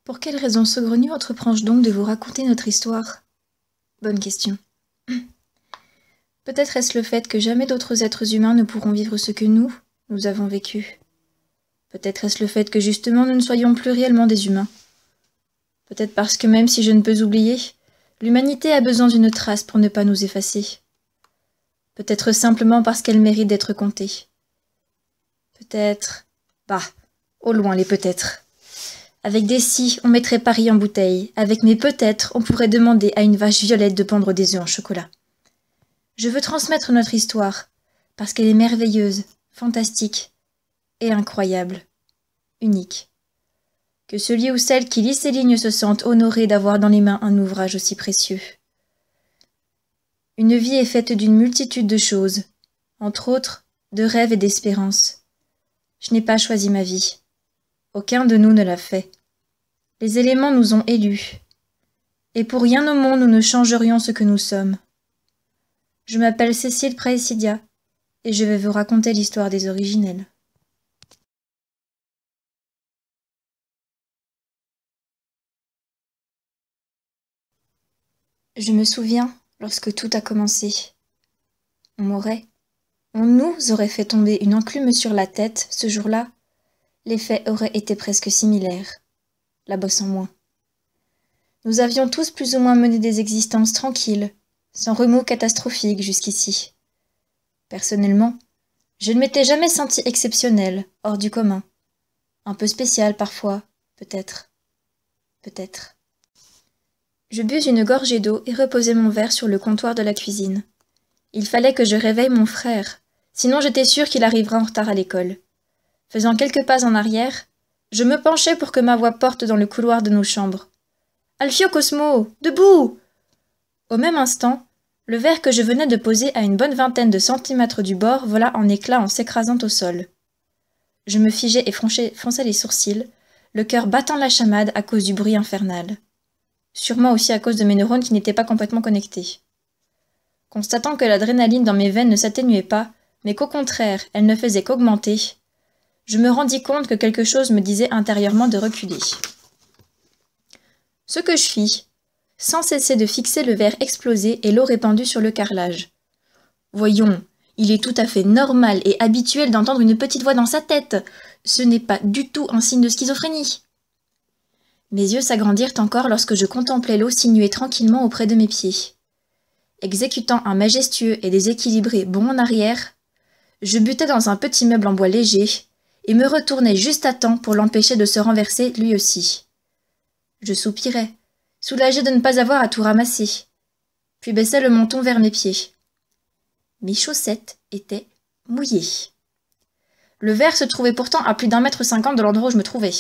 Pour quelle raison saugrenue entreprends-je donc de vous raconter notre histoire? Bonne question. Peut-être est-ce le fait que jamais d'autres êtres humains ne pourront vivre ce que nous avons vécu. Peut-être est-ce le fait que justement nous ne soyons plus réellement des humains. Peut-être parce que même si je ne peux oublier, l'humanité a besoin d'une trace pour ne pas nous effacer. Peut-être simplement parce qu'elle mérite d'être comptée. Peut-être... Bah, au loin les peut-être. Avec des si, on mettrait Paris en bouteille. Avec mes peut-être, on pourrait demander à une vache violette de pondre des œufs en chocolat. Je veux transmettre notre histoire, parce qu'elle est merveilleuse, fantastique et incroyable, unique. Que celui ou celle qui lit ces lignes se sente honoré d'avoir dans les mains un ouvrage aussi précieux. Une vie est faite d'une multitude de choses, entre autres, de rêves et d'espérances. Je n'ai pas choisi ma vie. Aucun de nous ne l'a fait. Les éléments nous ont élus. Et pour rien au monde nous ne changerions ce que nous sommes. Je m'appelle Cécile Praesidia, et je vais vous raconter l'histoire des originels. Je me souviens, lorsque tout a commencé. On nous aurait fait tomber une enclume sur la tête, ce jour-là. Les faits auraient été presque similaires, la bosse en moins. Nous avions tous plus ou moins mené des existences tranquilles, sans remous catastrophiques jusqu'ici. Personnellement, je ne m'étais jamais sentie exceptionnelle, hors du commun. Un peu spéciale parfois, peut-être. Peut-être. Je bus une gorgée d'eau et reposai mon verre sur le comptoir de la cuisine. Il fallait que je réveille mon frère, sinon j'étais sûre qu'il arriverait en retard à l'école. Faisant quelques pas en arrière, je me penchai pour que ma voix porte dans le couloir de nos chambres. « Alfio Cosmo, debout !» Au même instant, le verre que je venais de poser à une bonne vingtaine de centimètres du bord vola en éclats en s'écrasant au sol. Je me figeai et fronçai les sourcils, le cœur battant la chamade à cause du bruit infernal. Sûrement aussi à cause de mes neurones qui n'étaient pas complètement connectés. Constatant que l'adrénaline dans mes veines ne s'atténuait pas, mais qu'au contraire, elle ne faisait qu'augmenter, je me rendis compte que quelque chose me disait intérieurement de reculer. Ce que je fis, sans cesser de fixer le verre explosé et l'eau répandue sur le carrelage. Voyons, il est tout à fait normal et habituel d'entendre une petite voix dans sa tête. Ce n'est pas du tout un signe de schizophrénie. Mes yeux s'agrandirent encore lorsque je contemplais l'eau sinuer tranquillement auprès de mes pieds. Exécutant un majestueux et déséquilibré bond en arrière, je butai dans un petit meuble en bois léger et me retournai juste à temps pour l'empêcher de se renverser lui aussi. Je soupirai, soulagé de ne pas avoir à tout ramasser, puis baissai le menton vers mes pieds. Mes chaussettes étaient mouillées. Le verre se trouvait pourtant à plus d'1,50 m de l'endroit où je me trouvais.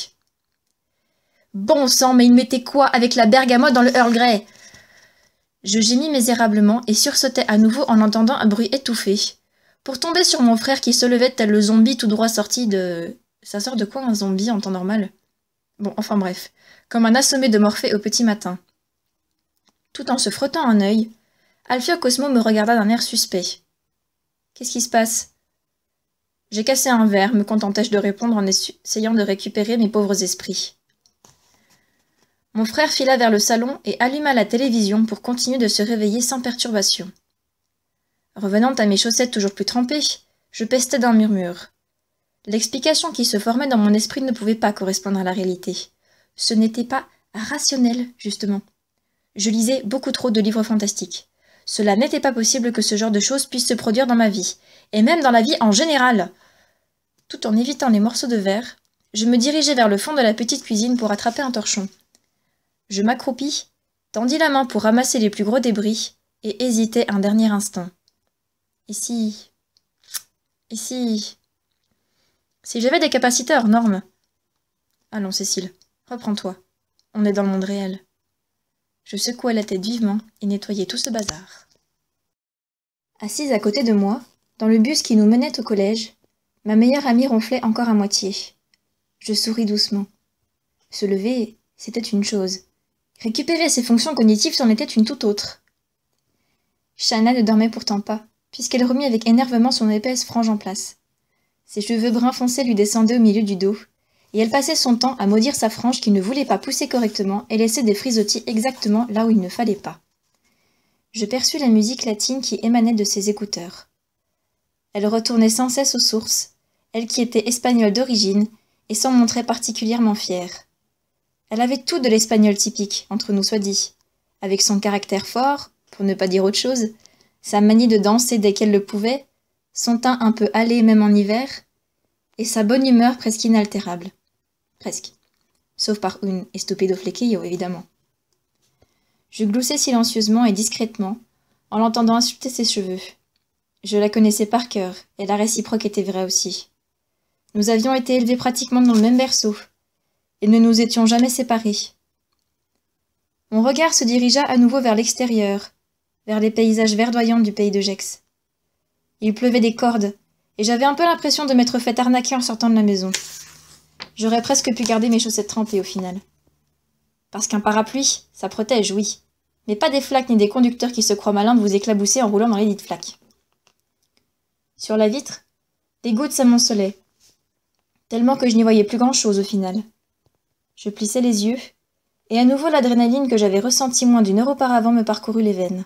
Bon sang, mais il mettait quoi avec la bergamote dans le Earl Grey? Je gémis misérablement et sursautai à nouveau en entendant un bruit étouffé, pour tomber sur mon frère qui se levait tel le zombie tout droit sorti de... Ça sort de quoi un zombie en temps normal? Bon, enfin bref, comme un assommé de Morphée au petit matin. Tout en se frottant un œil, Alfio Cosmo me regarda d'un air suspect. Qu'est-ce qui se passe? J'ai cassé un verre, me contentai-je de répondre en essayant de récupérer mes pauvres esprits. Mon frère fila vers le salon et alluma la télévision pour continuer de se réveiller sans perturbation. Revenant à mes chaussettes toujours plus trempées, je pestais d'un murmure. L'explication qui se formait dans mon esprit ne pouvait pas correspondre à la réalité. Ce n'était pas rationnel, justement. Je lisais beaucoup trop de livres fantastiques. Cela n'était pas possible que ce genre de choses puisse se produire dans ma vie, et même dans la vie en général. Tout en évitant les morceaux de verre, je me dirigeai vers le fond de la petite cuisine pour attraper un torchon. Je m'accroupis, tendis la main pour ramasser les plus gros débris, et hésitai un dernier instant. Ici... Si j'avais des capacités hors normes... Allons, Cécile, reprends-toi. On est dans le monde réel. Je secouai la tête vivement et nettoyai tout ce bazar. Assise à côté de moi, dans le bus qui nous menait au collège, ma meilleure amie ronflait encore à moitié. Je souris doucement. Se lever, c'était une chose. Récupérer ses fonctions cognitives c'en était une toute autre. Shanna ne dormait pourtant pas, puisqu'elle remit avec énervement son épaisse frange en place. Ses cheveux bruns foncés lui descendaient au milieu du dos, et elle passait son temps à maudire sa frange qui ne voulait pas pousser correctement et laissait des frisottis exactement là où il ne fallait pas. Je perçus la musique latine qui émanait de ses écouteurs. Elle retournait sans cesse aux sources, elle qui était espagnole d'origine, et s'en montrait particulièrement fière. Elle avait tout de l'espagnol typique, entre nous soit dit, avec son caractère fort, pour ne pas dire autre chose, sa manie de danser dès qu'elle le pouvait, son teint un peu hâlé même en hiver, et sa bonne humeur presque inaltérable. Presque. Sauf par un estúpido flequillo, évidemment. Je gloussais silencieusement et discrètement, en l'entendant insulter ses cheveux. Je la connaissais par cœur, et la réciproque était vraie aussi. Nous avions été élevés pratiquement dans le même berceau, et ne nous étions jamais séparés. Mon regard se dirigea à nouveau vers l'extérieur, vers les paysages verdoyants du pays de Gex. Il pleuvait des cordes, et j'avais un peu l'impression de m'être fait arnaquer en sortant de la maison. J'aurais presque pu garder mes chaussettes trempées au final. Parce qu'un parapluie, ça protège, oui, mais pas des flaques ni des conducteurs qui se croient malins de vous éclabousser en roulant dans les dites flaques. Sur la vitre, des gouttes s'amoncelaient, tellement que je n'y voyais plus grand-chose au final. Je plissai les yeux, et à nouveau l'adrénaline que j'avais ressentie moins d'1 heure auparavant me parcourut les veines.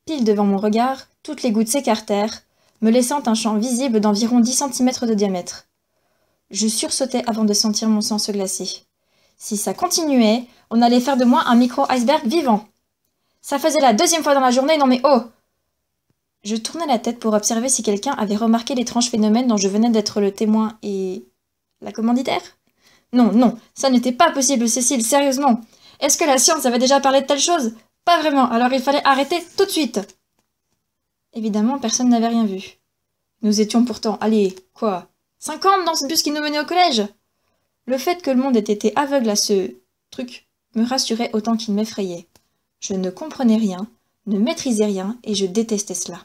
Pile devant mon regard, toutes les gouttes s'écartèrent, me laissant un champ visible d'environ 10 cm de diamètre. Je sursautai avant de sentir mon sang se glacer. Si ça continuait, on allait faire de moi un micro-iceberg vivant. Ça faisait la 2e fois dans la journée, non mais oh! Je tournai la tête pour observer si quelqu'un avait remarqué l'étrange phénomène dont je venais d'être le témoin et... la commanditaire? Non, non, ça n'était pas possible, Cécile, sérieusement. Est-ce que la science avait déjà parlé de telle chose? Pas vraiment, alors il fallait arrêter tout de suite. Évidemment, personne n'avait rien vu. Nous étions pourtant, allez, quoi, 50 dans ce bus qui nous menait au collège? Le fait que le monde ait été aveugle à ce truc me rassurait autant qu'il m'effrayait. Je ne comprenais rien, ne maîtrisais rien, et je détestais cela.